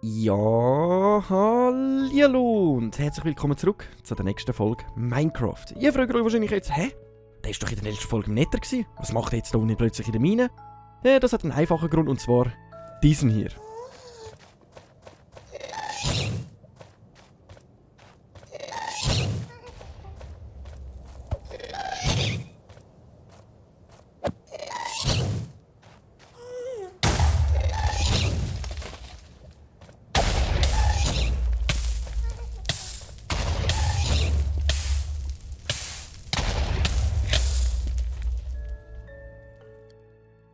Ja, hallo und herzlich willkommen zurück zu der nächsten Folge Minecraft. Ihr fragt euch wahrscheinlich jetzt, hä? Der ist doch in der letzten Folge im Nether gewesen. Was macht er jetzt da unten plötzlich in der Mine? Ja, das hat einen einfachen Grund und zwar diesen hier.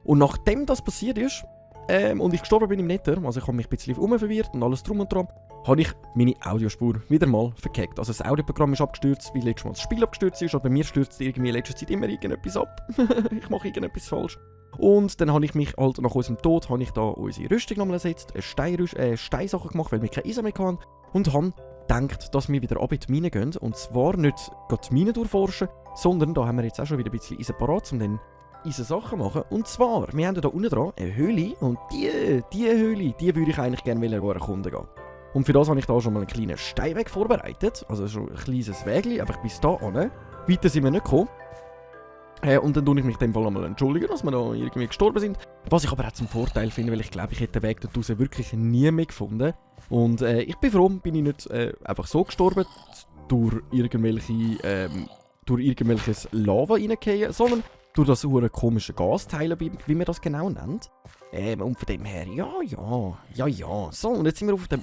Und nachdem das passiert ist, und ich gestorben bin im Nether, also ich habe mich ein bisschen verwirrt und alles drum und dran, habe ich meine Audiospur wieder mal verkackt. Also das Audioprogramm ist abgestürzt, wie letztes Mal das Spiel abgestürzt ist, und bei mir stürzt irgendwie in letzter Zeit immer irgendetwas ab. Ich mache irgendetwas falsch. Und dann habe ich mich halt nach unserem Tod, habe ich da unsere Rüstung nochmal ersetzt, eine Steinsache gemacht, weil wir keine Eisen mehr hatten, und habe gedacht, dass wir wieder ab in die Mine gehen, und zwar nicht die Mine durchforschen, sondern da haben wir jetzt auch schon wieder ein bisschen Eisen parat, um dann Sachen machen. Und zwar, wir haben da unten dran eine Höhle, und diese Höhle, die würde ich eigentlich gerne erkunden gehen. Und für das habe ich da schon mal einen kleinen Steinweg vorbereitet, also schon ein kleines Wägli, einfach bis da hin. Weiter sind wir nicht gekommen. Und dann tue ich mich in dem Fall einmal entschuldigen, dass wir da irgendwie gestorben sind. Was ich aber auch zum Vorteil finde, weil ich glaube, ich hätte den Weg da draussen wirklich nie mehr gefunden. Und ich bin froh, bin ich nicht einfach so gestorben, durch irgendwelches Lava reingefallen, sondern durch das komische Gasteil, wie man das genau nennt. Und von dem her, ja. So, und jetzt sind wir auf der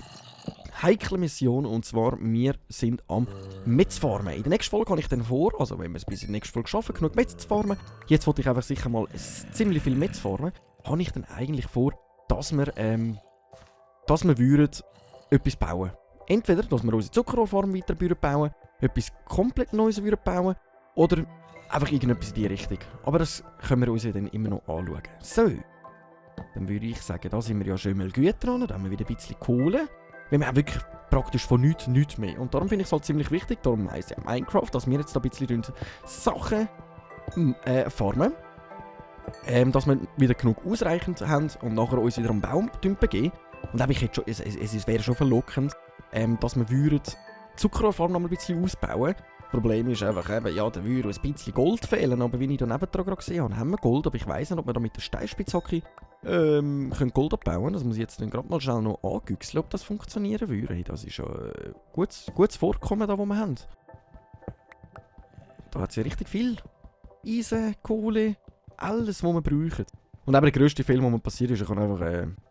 heiklen Mission, und zwar, wir sind am Metz farmen. In der nächsten Folge habe ich dann vor, also wenn wir es bis in der nächsten Folge schaffen, genug Metz zu farmen. Jetzt wollte ich einfach sicher mal ziemlich viel Metz farmen. Habe ich dann eigentlich vor, dass wir würden etwas bauen. Entweder, dass wir unsere Zuckerrohrfarm weiter bauen, etwas komplett Neues bauen, oder einfach irgendetwas in die Richtung. Aber das können wir uns ja dann immer noch anschauen. So, dann würde ich sagen, da sind wir ja schon mal gut dran. Da haben wir wieder ein bisschen Kohle. Wir haben wirklich praktisch von nichts mehr. Und darum finde ich es halt ziemlich wichtig, darum heisst ja Minecraft, dass wir jetzt da ein bisschen Sachen farmen. Dass wir wieder genug ausreichend haben und nachher uns wieder am Baum begeben. Und es wäre schon verlockend, dass wir die Zuckerrohrfarm noch ein bisschen ausbauen. Das Problem ist einfach, da würde ein bisschen Gold fehlen, aber wie ich da nebendran gerade gesehen habe, haben wir Gold, aber ich weiss nicht, ob wir da mit der Steinspitzhacke Gold abbauen können. Das muss ich jetzt gerade mal schnell noch angüchseln, ob das funktionieren würde. Das ist ja ein gutes Vorkommen, da, das wir haben. Da hat es ja richtig viel Eisen, Kohle, alles, was wir brauchen. Und eben der grösste Fehler, der mir passiert ist, ich habe einfach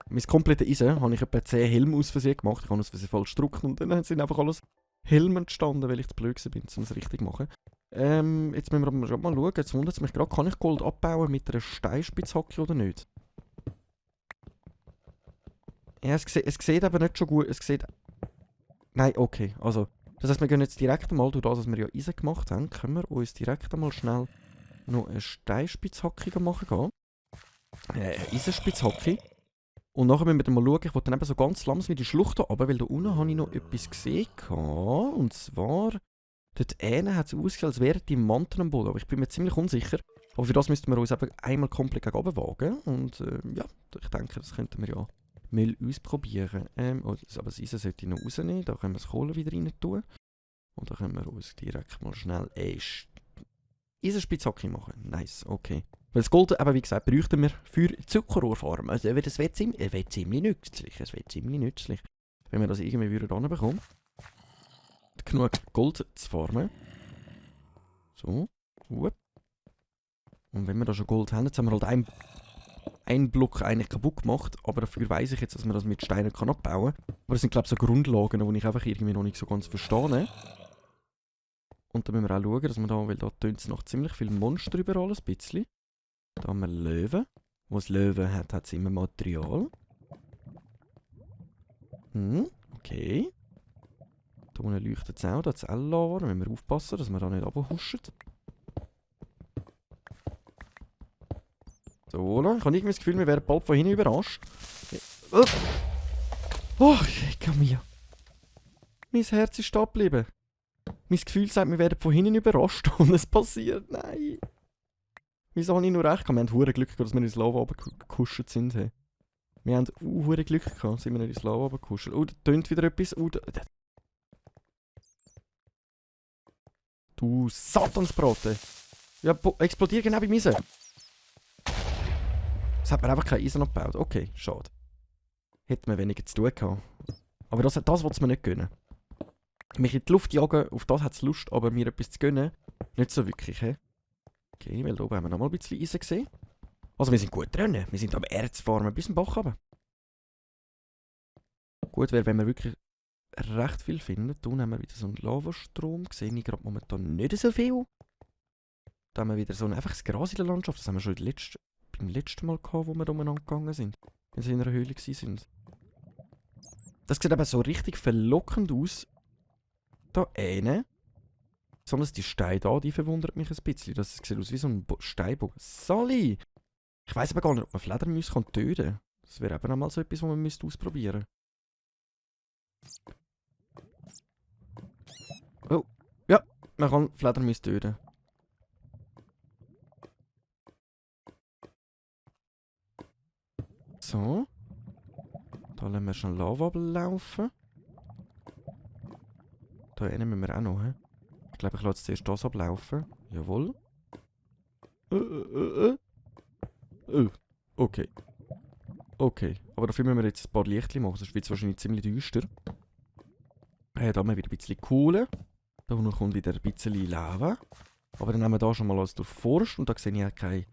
mein komplettes Eisen, habe ich etwa 10 Helme aus Versehen gemacht. Ich habe aus Versehen falsch gedruckt und dann sind einfach alles Helme entstanden, weil ich zu blöd bin, um es richtig zu machen. Jetzt müssen wir aber mal schauen. Jetzt wundert es mich gerade, kann ich Gold abbauen mit einer Steinspitzhacke oder nicht? Ja, es sieht aber nicht schon gut. Nein, okay. Also, das heisst, wir gehen jetzt direkt einmal durch das, was wir ja Eisen gemacht haben, können wir uns direkt einmal schnell noch eine Steinspitzhacke machen gehen. Eisenspitzhacke. Und nachher müssen wir dann mal schauen, ich wollte dann eben so ganz langsam wie die Schlucht hier runter, weil da unten habe ich noch etwas gesehen. Und zwar, dort hinten hat es ausgesehen, als wären die Manten am Boden. Aber ich bin mir ziemlich unsicher. Aber für das müssten wir uns eben einmal komplett gegen oben wagen. Und ich denke, das könnten wir ja mal ausprobieren. Aber das Eisen sollte ich noch rausnehmen. Da können wir das Kohle wieder rein tun. Und dann können wir uns direkt mal schnell Eisenspitzhacke machen. Nice, okay. Weil das Gold, eben wie gesagt, bräuchten wir für Zuckerrohrfarm. Also es wird ziemlich nützlich. Wenn wir das irgendwie hinbekommen. Genug Gold zu farmen. So. Und wenn wir da schon Gold haben, jetzt haben wir halt einen Block eigentlich kaputt gemacht. Aber dafür weiss ich jetzt, dass man das mit Steinen abbauen kann. Aber das sind, glaube ich, so Grundlagen, die ich einfach irgendwie noch nicht so ganz verstehe. Und dann müssen wir auch schauen, dass wir da, weil da tönt es noch ziemlich viele Monster überall ein bisschen. Da haben wir Löwen. Wo es Löwen hat, hat es immer Material. Okay. Da unten leuchtet es auch, da hat es auch Lava. Da müssen wir aufpassen, dass wir da nicht runterhuschen. So, ich habe irgendwie das Gefühl, wir werden bald von hinten überrascht. Oh, Gott mir. Mein Herz ist stehen geblieben. Mein Gefühl sagt, wir werden von hinten überrascht und es passiert. Nein. Wieso habe ich nur recht gehabt? Wir haben verdammt Glück gehabt, dass wir ins Lava runtergekuschelt sind. Hey. Wir haben verdammt Glück gehabt, sind wir nicht ins Lava runtergekuschelt. Oh, da tönt wieder etwas. Oh, du Satansbraten. Ja, explodiert genau bei mir. Es hat mir einfach kein Eisen abgebaut. Okay, schade. Hätte man weniger zu tun gehabt. Aber das will es mir nicht gönnen. Mich in die Luft jagen, auf das hat es Lust, aber mir etwas zu gönnen, nicht so wirklich. He? Okay, weil da oben haben wir nochmal ein bisschen Eisen gesehen. Also wir sind gut drin. Wir sind am Erzfarmen bis zum Bach runter. Gut wäre, wenn wir wirklich recht viel finden. Hier haben wir wieder so einen Lavastrom. Sehe ich gerade momentan nicht so viel. Da haben wir wieder so ein einfaches Gras in der Landschaft. Das haben wir schon beim letzten Mal gehabt, wo wir umeinander gegangen sind. Wenn sie in einer Höhle waren. Das sieht aber so richtig verlockend aus. Da eine. Besonders die Steine da, die verwundert mich ein bisschen. Das sieht aus wie so ein Steinbogen. Sally! Ich weiss aber gar nicht, ob man Fledermäuse töten kann. Das wäre eben auch mal so etwas, was man ausprobieren müsste. Oh, ja, man kann Fledermäuse töten. So. Da lassen wir schon Lava ablaufen. Da hinten müssen wir auch noch. He? Ich glaube, ich lasse jetzt zuerst das ablaufen. Jawohl. Okay. Okay. Aber dafür müssen wir jetzt ein paar Lichtchen machen, sonst wird es wahrscheinlich ziemlich düster. Da haben wir wieder ein bisschen Kohle. Da unten kommt wieder ein bisschen Lava. Aber dann haben wir da schon mal alles durchforscht und da sehe ich auch keine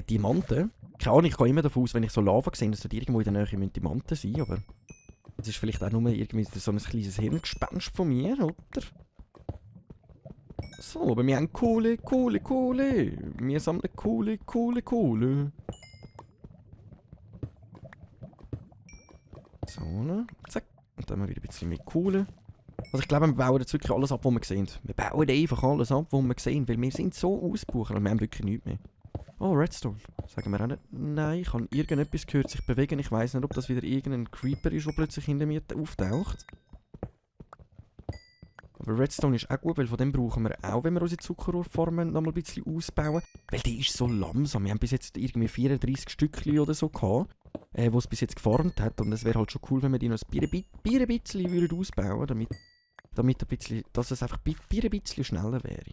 Diamanten. Keine Ahnung, ich gehe immer davon aus, wenn ich so Lava sehe, dass dort irgendwo in der Nähe Diamanten sein, aber das ist vielleicht auch nur irgendwie so ein kleines Hirngespenst von mir, oder? So, aber wir haben Kohle. Wir sammeln Kohle. So, ne? Zack. Und dann haben wir wieder ein bisschen mehr Kohle. Also ich glaube, wir bauen jetzt wirklich alles ab, was wir sehen. Wir bauen einfach alles ab, was wir sehen, weil wir sind so ausgebucht und wir haben wirklich nichts mehr. Oh, Redstone. Sagen wir auch nicht. Nein, ich habe irgendetwas gehört sich bewegen. Ich weiss nicht, ob das wieder irgendein Creeper ist, der plötzlich hinter mir auftaucht. Aber Redstone ist auch gut, weil von dem brauchen wir auch, wenn wir unsere Zuckerrohrformen noch mal ein bisschen ausbauen. Weil die ist so langsam. Wir haben bis jetzt irgendwie 34 Stückchen oder so gehabt, wo es bis jetzt geformt hat. Und es wäre halt schon cool, wenn wir die noch ein bisschen würden ausbauen würden, damit ein bisschen, dass es einfach ein bisschen schneller wäre.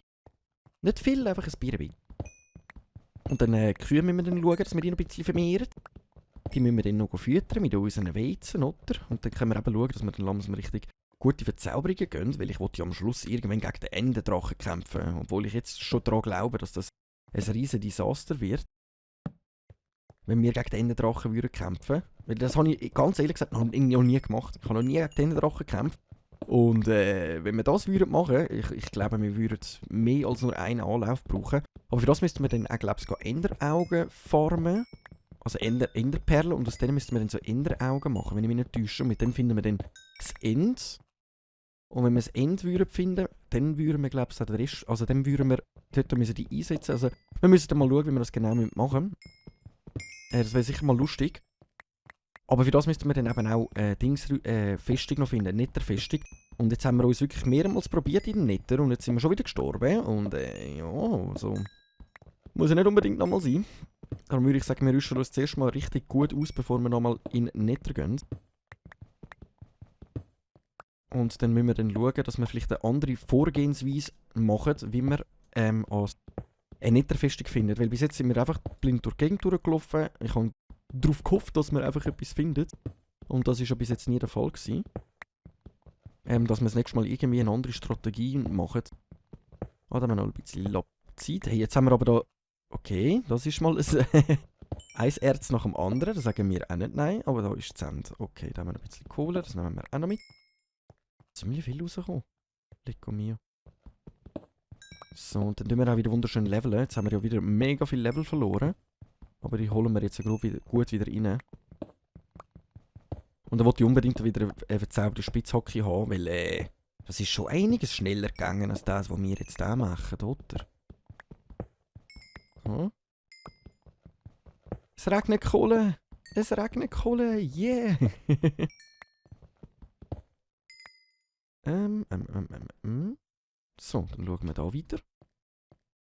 Nicht viel, einfach ein bisschen. Und dann Kühe müssen wir dann schauen, dass wir die noch ein bisschen vermehren. Die müssen wir dann noch füttern mit unseren Weizen, oder? Und dann können wir eben schauen, dass wir dann langsam richtig gute Verzauberungen gehen, weil ich will ja am Schluss irgendwann gegen den Enderdrachen kämpfen. Obwohl ich jetzt schon daran glaube, dass das ein riesen Desaster wird. Wenn wir gegen den Enderdrachen würden kämpfen. Weil das habe ich ganz ehrlich gesagt noch nie gemacht. Ich habe noch nie gegen den Enderdrachen gekämpft. Und wenn wir das würden machen, ich glaube, wir würden mehr als nur einen Anlauf brauchen. Aber für das müssten wir dann auch, glaube ich, Enderaugen farmen. Also Enderperlen. Und aus denen müssten wir dann so Enderaugen machen, wenn ich mich nicht täusche. Und mit dem finden wir dann das End. Und wenn wir das End würden finden, dann würden wir, glaube ich, den Rest, also dann würden wir, dort müssen die einsetzen. Also wir müssen dann mal schauen, wie wir das genau machen müssen. Das wäre sicher mal lustig. Aber für das müssten wir dann eben auch Festung noch finden, Netherfestung. Und jetzt haben wir uns wirklich mehrmals probiert in den Nether und jetzt sind wir schon wieder gestorben. Und ja, also muss ja nicht unbedingt nochmal sein. Darum würde ich sagen, wir rüsten uns zuerst mal richtig gut aus, bevor wir nochmal in den Nether gehen. Und dann müssen wir dann schauen, dass wir vielleicht eine andere Vorgehensweise machen, wie wir als eine Netherfestung finden. Weil bis jetzt sind wir einfach blind durch die Gegend durchgelaufen. Ich habe darauf gehofft, dass wir einfach etwas finden. Und das war ja bis jetzt nie der Fall gewesen. Dass wir das nächste Mal irgendwie eine andere Strategie machen. Ah, da haben wir noch ein bisschen Zeit. Hey, jetzt haben wir aber da... Okay, das ist mal ein Erz nach dem anderen. Da sagen wir auch nicht nein, aber da ist das Ende. Okay, da haben wir ein bisschen Kohle, das nehmen wir auch noch mit. Ziemlich viel rausgekommen. Lecco mio. So, und dann tun wir auch wieder wunderschön leveln. Jetzt haben wir ja wieder mega viel Level verloren. Aber die holen wir jetzt gut wieder rein. Und dann wollte ich unbedingt wieder eine verzauberte Spitzhacke haben, weil das ist schon einiges schneller gegangen als das, was wir jetzt hier machen, oder? Hm? Es regnet Kohle! Es regnet Kohle! Yeah! So, dann schauen wir da weiter.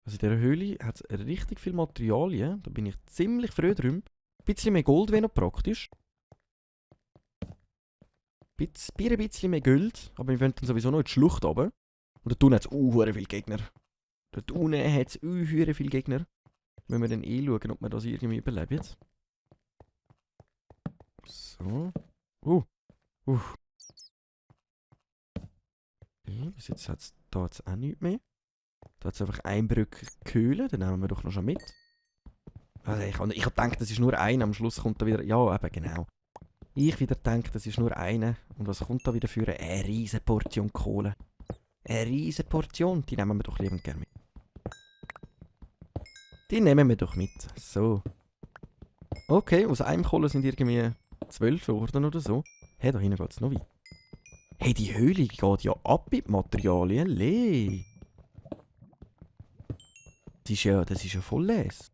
Also in dieser Höhle hat es richtig viel Materialien. Da bin ich ziemlich froh drum. Ein bisschen mehr Gold wäre noch praktisch. Ein bisschen mehr Gold. Aber wir wollen dann sowieso noch in die Schlucht runter. Und da tun jetzt viele Gegner. Dort unten hat es viele Gegner. Wenn wir dann schauen, ob wir das irgendwie überleben. So. Okay, bis jetzt hat es da jetzt auch nichts mehr. Da hat es einfach einbrüchige Höhle, den nehmen wir doch noch schon mit. Also ich habe gedacht, das ist nur einer, am Schluss kommt da wieder... Ja, eben genau. Ich wieder denke, das ist nur einer. Und was kommt da wieder für eine riesige Portion Kohle? Eine riesige Portion, die nehmen wir doch liebend gerne mit. Die nehmen wir doch mit. So. Okay, aus einem Kohle sind irgendwie 12 geworden oder so. Hey, da hinten geht es noch weit. Hey, die Höhle geht ja ab mit Materialien. Lee. Das ist ja voll les.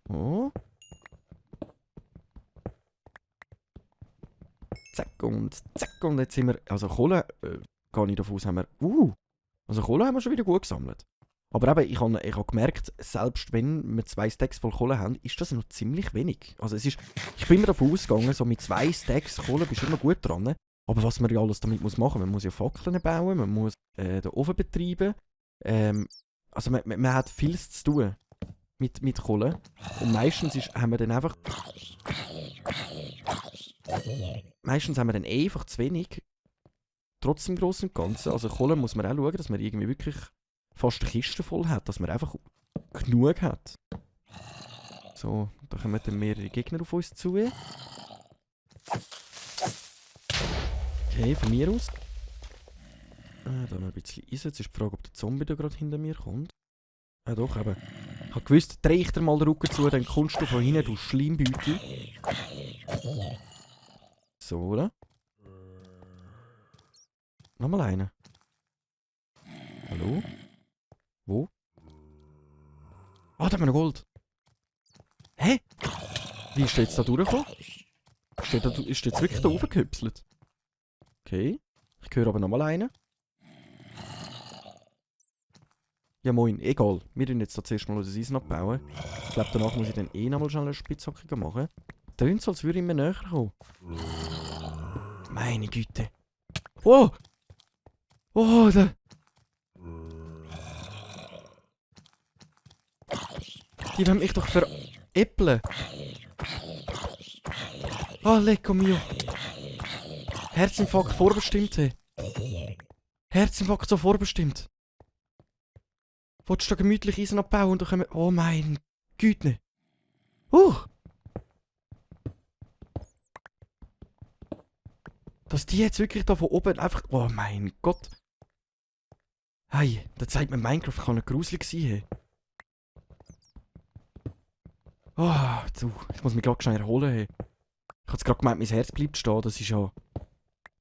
Oh. Zack und jetzt sind wir... Also Kohle, gehe ich davon aus, haben wir... Also Kohle haben wir schon wieder gut gesammelt. Aber eben, ich habe gemerkt, selbst wenn wir 2 Stacks voll Kohle haben, ist das noch ziemlich wenig. Also es ist... Ich bin immer davon ausgegangen, so mit 2 Stacks Kohle bist du immer gut dran. Aber was man ja alles damit machen muss, man muss ja Fackeln bauen, man muss den Ofen betreiben. Also man hat vieles zu tun mit Kohle. Und meistens haben wir dann einfach... Meistens haben wir dann einfach zu wenig. Trotz dem Grossen und Ganzen. Also Kohle muss man auch schauen, dass man irgendwie wirklich fast eine Kiste voll hat. Dass man einfach genug hat. So, da kommen dann mehrere Gegner auf uns zu. Okay, von mir aus. Da haben wir ein bisschen Eisen. Jetzt ist die Frage, ob der Zombie da gerade hinter mir kommt. Ja doch, eben. Ich habe gewusst, dreh ich dir mal den Rücken zu, dann kommst du von hinten, du Schleimbeutel. So, oder? Nochmal einen. Hallo? Wo? Ah, da haben wir noch Gold. Hä? Wie ist der jetzt da durchgekommen? Ist der jetzt wirklich da hochgehüpselt? Okay. Ich höre aber nochmal einen. Ja moin, egal. Wir tun jetzt da zuerst mal das Eisen abbauen. Ich glaube, danach muss ich dann nochmal schnell eine Spitzhacke machen. Tönt so, als würde ich mir näher kommen. Meine Güte. Oh! Oh, da... Die wollen mich doch veräppeln. Ah, lecco mio. Herzinfarkt vorbestimmt, hey. Herzinfarkt so vorbestimmt. Wolltest du da gemütlich Eisen abbauen und dann können wir... Oh mein Güte. Dass die jetzt wirklich da von oben einfach... Oh mein Gott. Hey, da zeigt mir Minecraft kann nicht gruselig sein, hey. Ich muss mich gerade schnell erholen, hey. Ich habe jetzt gerade gemeint, mein Herz bleibt stehen, das ist ja...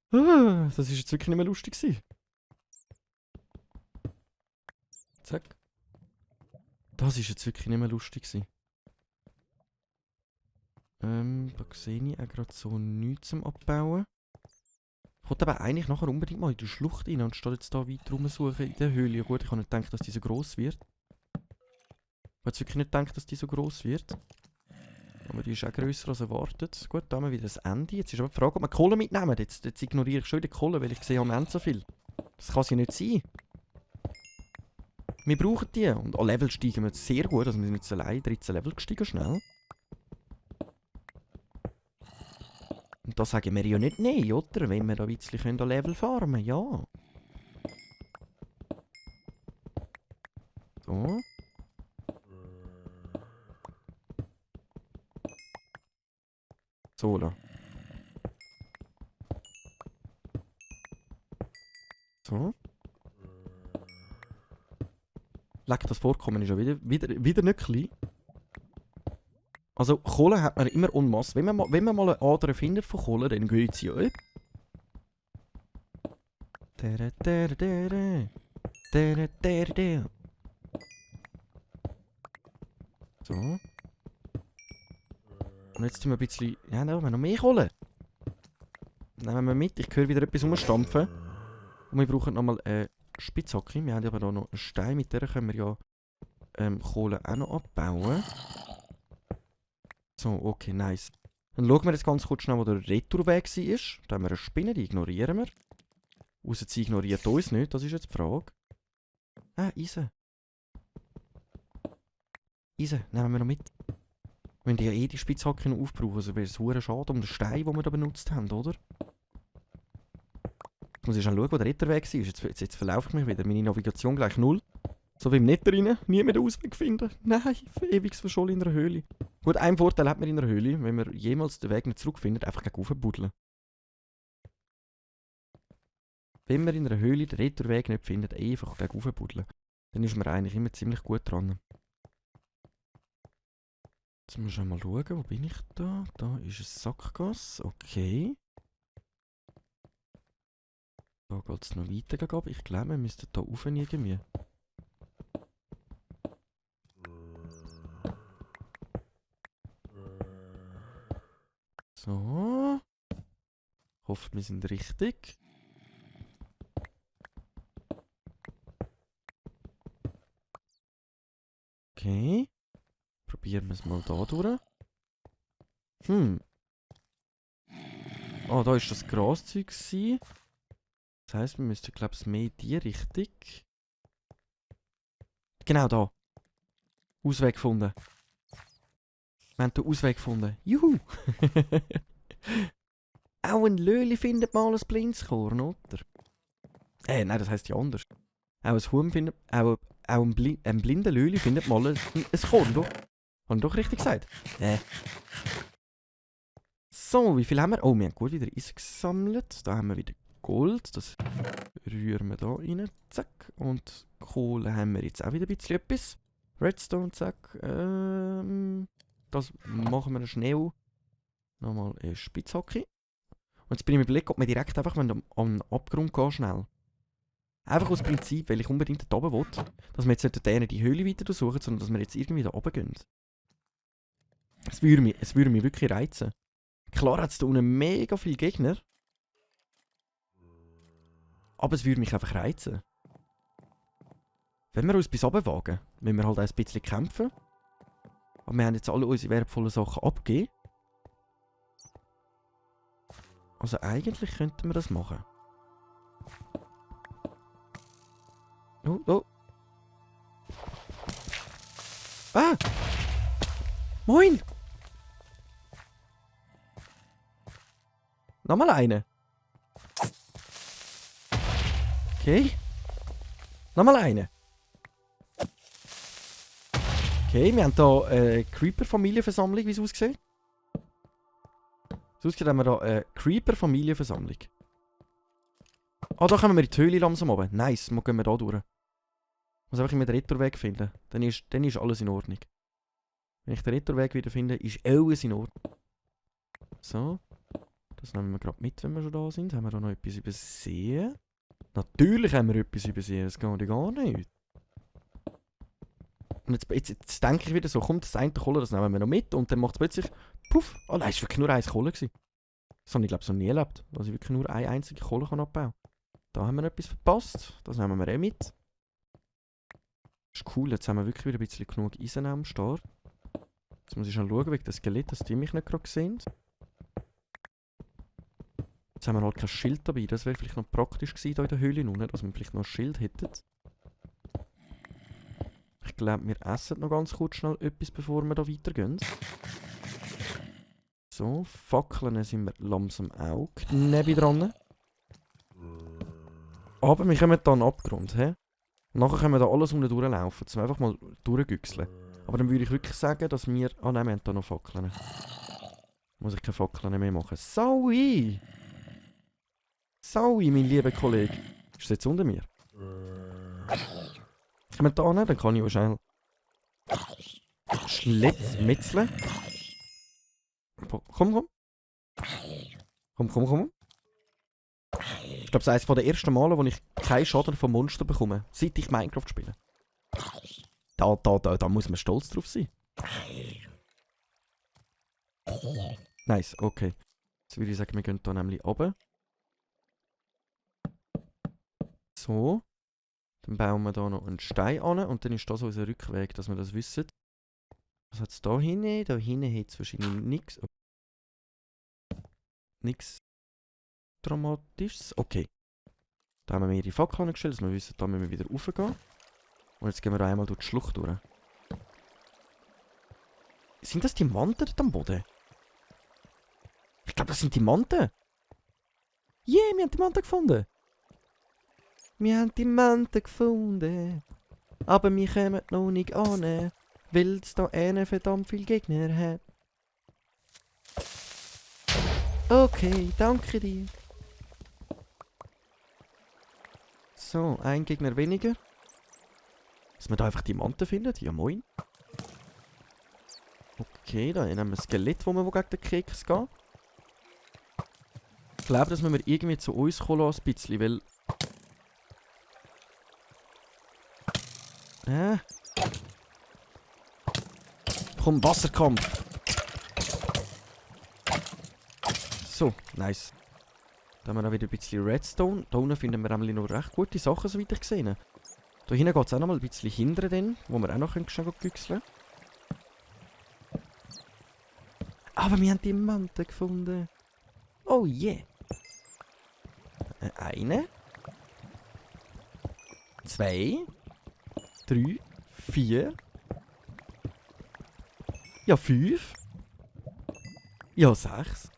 das ist jetzt wirklich nicht mehr lustig gewesen. Zack. Das ist jetzt wirklich nicht mehr lustig gewesen. Da sehe ich auch gerade so nichts zum Abbauen. Ich wollte aber eigentlich nachher unbedingt mal in die Schlucht rein und statt jetzt da weiter rumsuchen in der Höhle. Ja gut, ich habe nicht gedacht, dass die so gross wird. Ich habe jetzt wirklich nicht gedacht, dass die so gross wird. Aber die ist auch grösser als erwartet. Gut, da haben wir wieder das Ende. Jetzt ist aber die Frage, ob wir Kohle mitnehmen. Jetzt ignoriere ich schon die Kohle, weil ich sehe, wir haben so viel. Das kann es ja nicht sein. Wir brauchen die. Und an Level steigen wir jetzt sehr gut. Also wir sind jetzt allein 13 Level gestiegen, schnell. Und da sagen wir ja nicht nein, oder? Wenn wir da ein bisschen an Level farmen können, ja. So. So, da. So. Leck, das Vorkommen ist ja wieder nicht klein. Also Kohle hat man immer en masse. Wenn man mal eine Ader findet von Kohle, dann geht sie ja ab. So. Und jetzt tun wir ein bisschen... Ja, nehmen wir noch mehr Kohle. Nehmen wir mit. Ich höre wieder etwas rumstampfen. Und wir brauchen nochmal eine Spitzhacke. Wir haben aber auch noch einen Stein. Mit der können wir ja Kohle auch noch abbauen. So, okay, nice. Dann schauen wir jetzt ganz kurz schnell, wo der Retourweg war. Da haben wir eine Spinne, die ignorieren wir. Ausser sie ignoriert uns nicht, das ist jetzt die Frage. Ah, Eisen. Eisen, nehmen wir noch mit. Wir wollen ja eh die Spitzhacke noch aufbrauchen, also wäre es verdammt schade um den Stein, den wir da benutzt haben, oder? Jetzt muss ich schon schauen, wo der Retterweg ist. Jetzt verlaufe ich mich wieder. Meine Navigation gleich 0. So wie im Nether rein. Nie mehr den Ausweg finden. Nein, ewig verschollen in einer Höhle. Gut, einen Vorteil hat man in einer Höhle, wenn man jemals den Weg nicht zurückfindet, einfach gegen rauf buddeln. Wenn man in einer Höhle den Retterweg nicht findet, einfach gegen rauf buddeln. Dann ist man eigentlich immer ziemlich gut dran. Jetzt müssen wir mal schauen, wo bin ich da? Da ist ein Sackgasse, okay. Da geht es noch weiter gegen. Ich glaube, wir müssten da rauf irgendwie. So. Ich hoffe, wir sind richtig. Okay. Probieren wir es mal da durch. Ah, da war das Graszeug. Das heisst, wir müssten, glaube ich, mehr in die Richtung. Genau da. Ausweg gefunden. Wir haben den Ausweg gefunden. Juhu! Auch ein Löli findet mal ein Blindskorn, oder? Nein, das heisst ja anders. Auch ein Huhn findet... Auch ein blinder Löli findet mal ein Korn, doch? Habe ich doch richtig gesagt? So, wie viel haben wir? Oh, wir haben gut wieder Eisen gesammelt. Da haben wir wieder Gold. Das rühren wir da rein. Zack. Und Kohle haben wir jetzt auch wieder ein bisschen etwas. Redstone, zack. Das machen wir schnell. Nochmal eine Spitzhacke. Und jetzt bin ich mir überlegt, ob wir direkt einfach an den Abgrund gehen, schnell. Einfach aus Prinzip, weil ich unbedingt da oben will. Dass wir jetzt nicht die Höhle weiter suchen, sondern dass wir jetzt irgendwie da oben gehen. Es würde mich wirklich reizen. Klar hat es da unten mega viele Gegner. Aber es würde mich einfach reizen. Wenn wir uns bis oben wagen, müssen wir halt ein bisschen kämpfen. Aber wir haben jetzt alle unsere wertvollen Sachen abgegeben. Also eigentlich könnten wir das machen. Oh. Ah! Moin! Nochmal eine. Okay. Nochmal eine. Okay, wir haben hier eine Creeper-Familienversammlung, wie es aussieht. So aussieht, haben wir hier eine Creeper-Familienversammlung. Ah, da kommen wir in die Höhle langsam runter. Nice, mal gehen wir da durch. Ich muss einfach immer den Retourweg finden. Dann ist alles in Ordnung. Wenn ich den Retourweg wieder finde, ist alles in Ordnung. So. Das nehmen wir gerade mit, wenn wir schon da sind. Haben wir da noch etwas übersehen? Natürlich haben wir etwas übersehen. Das geht gar nicht. Und jetzt denke ich wieder so, kommt das eine Kohle, das nehmen wir noch mit. Und dann macht es plötzlich, puff, oh nein, es war wirklich nur eine Kohle gewesen. Das habe ich glaube ich so nie erlebt, dass ich wirklich nur eine einzige Kohle abbauen kann. Da haben wir etwas verpasst. Das nehmen wir auch mit. Das ist cool, jetzt haben wir wirklich wieder ein bisschen genug Eisen am Start. Jetzt muss ich schon schauen, wegen des Skelett, dass die mich nicht gerade sehen. Jetzt haben wir halt kein Schild dabei. Das wäre vielleicht noch praktisch gewesen hier in der Höhle unten, dass wir vielleicht noch ein Schild hätten. Ich glaube, wir essen noch ganz kurz schnell etwas, bevor wir da weitergehen. So, Fackeln sind wir langsam auch neben dran. Aber wir kommen hier an den Abgrund. He? Nachher können wir da alles unten durchlaufen. Jetzt einfach mal durchgüchseln. Aber dann würde ich wirklich sagen, dass wir... Ah nein, wir haben da noch Fackeln. Muss ich keine Fackeln mehr machen. Saui! Saui, mein lieber Kollege. Ist das jetzt unter mir? Können wir da hin? Dann kann ich wahrscheinlich... Metzeln. Komm. Komm. Ich glaube, das ist eines der ersten Male, wo ich keinen Schaden vom Monster bekomme, seit ich Minecraft spiele. Da muss man stolz drauf sein. Nice, okay. Jetzt würde ich sagen, wir gehen hier nämlich runter. So. Dann bauen wir da noch einen Stein an und dann ist das unser Rückweg, dass wir das wissen. Was hat es da hinten? Da hinten hat es wahrscheinlich nichts. Nichts Dramatisches. Okay. Da haben wir mehrere Fackeln angestellt, dass wir wissen, da müssen wir wieder raufgehen. Und jetzt gehen wir einmal durch die Schlucht durch. Sind das Diamanten dort am Boden? Ich glaube, das sind Diamanten. Yeah, wir haben Diamanten gefunden. Wir haben Diamanten gefunden. Aber wir kommen noch nicht an, weil es da verdammt viele Gegner hat. Okay, danke dir. So, ein Gegner weniger. Dass wir da einfach Diamanten finden? Ja, moin. Okay, da haben wir ein Skelett, wo wir gegen den Keks gehen. Ich glaube, dass wir irgendwie zu uns kommen lassen, ein bisschen, weil... Komm, Wasserkampf! So, nice. Da haben wir auch wieder ein bisschen Redstone. Da unten finden wir nämlich noch recht gute Sachen, soweit ich gesehen habe. Da hinten geht es auch noch mal ein bisschen hinter den, wo wir auch noch schnell güchseln können. Aber wir haben Diamanten gefunden. Oh yeah. Eine. 2. 3. 4. Ja, 5. Ja, 6.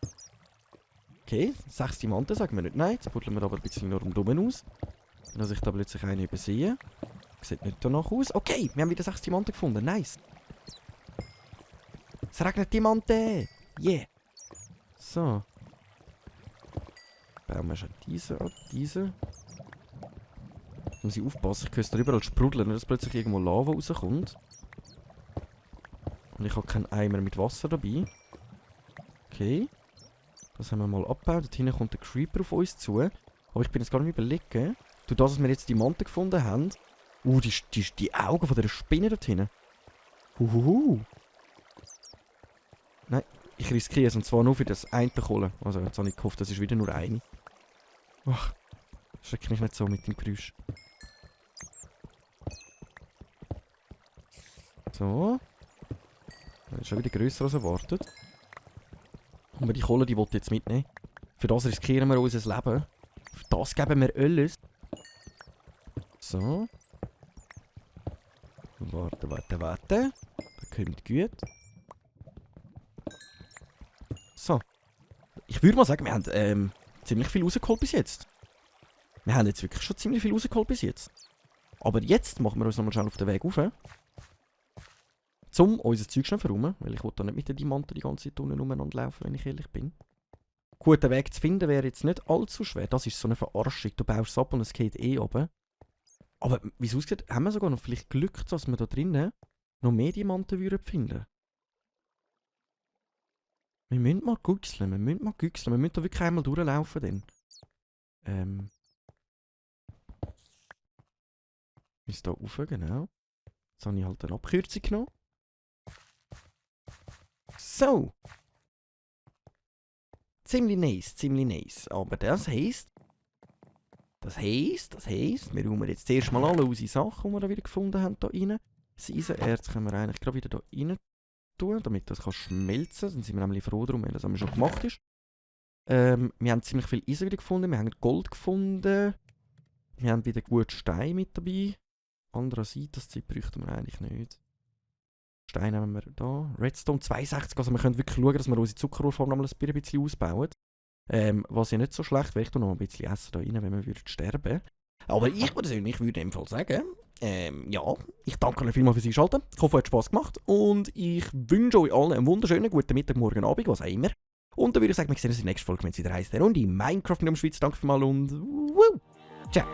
Okay, 6 Diamanten sagen wir nicht nein. Jetzt buddeln wir aber ein bisschen nur um dumm aus. Dass ich da plötzlich einen übersehe. Sieht nicht danach aus. Okay, wir haben wieder 6 Diamanten gefunden. Nice. Es regnet Diamanten. Yeah. So. Bauen wir schon diese an, diese. Muss ich aufpassen, ich höre es da überall sprudeln, dass plötzlich irgendwo Lava rauskommt. Und ich habe keinen Eimer mit Wasser dabei. Okay. Das haben wir mal abgebaut. Dort hinten kommt der Creeper auf uns zu. Aber ich bin jetzt gar nicht überlegen. Durch das, dass wir jetzt Diamanten gefunden haben. Die Augen von dieser Spinne dort hinten. Nein, ich riskiere es. Und zwar nur für das eine Kohle. Also, jetzt habe ich gehofft, das ist wieder nur eine. Ach, schreck mich nicht so mit dem Geräusch. So. Das ist schon wieder grösser als erwartet. Und die Kohle, die wollte ich jetzt mitnehmen. Für das riskieren wir unser Leben. Für das geben wir alles. So. Warte. Das kommt gut. So. Ich würde mal sagen, wir haben ziemlich viel rausgeholt bis jetzt. Wir haben jetzt wirklich schon ziemlich viel rausgeholt bis jetzt. Aber jetzt machen wir uns nochmal schnell auf den Weg rauf. Um unser Zeug schnell verräumen, weil ich will da nicht mit den Diamanten die ganze Zeit unten umeinander laufen, wenn ich ehrlich bin. Guter Weg zu finden wäre jetzt nicht allzu schwer. Das ist so eine Verarschung. Du baust es ab und es geht eh runter. Aber wie es aussieht, haben wir sogar noch vielleicht Glück, dass wir da drinnen noch mehr Diamanten finden. Wir müssen mal güchseln, wir müssen da wirklich einmal durchlaufen dann. Bis da rauf, genau. Jetzt habe ich halt eine Abkürzung genommen. So. Ziemlich nice. Aber das heisst, wir räumen jetzt zuerst mal alle unsere Sachen, die wir da wieder gefunden haben, da rein. Das Eisenerz können wir eigentlich gerade wieder da rein tun, damit das schmelzen kann. Dann sind wir nämlich froh darum, wenn das schon gemacht ist. Wir haben ziemlich viel Eisen wieder gefunden, wir haben Gold gefunden. Wir haben wieder gut Stein mit dabei. Andererseits, das Zeug bräuchten wir eigentlich nicht. Stein haben wir da. Redstone 62, also wir können wirklich schauen, dass wir unsere Zuckerrohrform noch mal ein bisschen ausbauen. Was ja nicht so schlecht wäre, ich tue noch ein bisschen Essen da rein, wenn wir sterben. Aber ich persönlich würde in dem Fall sagen, ja, ich danke euch vielmals fürs Einschalten. Ich hoffe, es hat Spass gemacht. Und ich wünsche euch allen einen wunderschönen guten Mittag, Morgen, Abend, was auch immer. Und dann würde ich sagen, wir sehen uns in der nächsten Folge, wenn es wieder heisst, der Runde Minecraft in der Schweiz. Danke vielmals und ciao.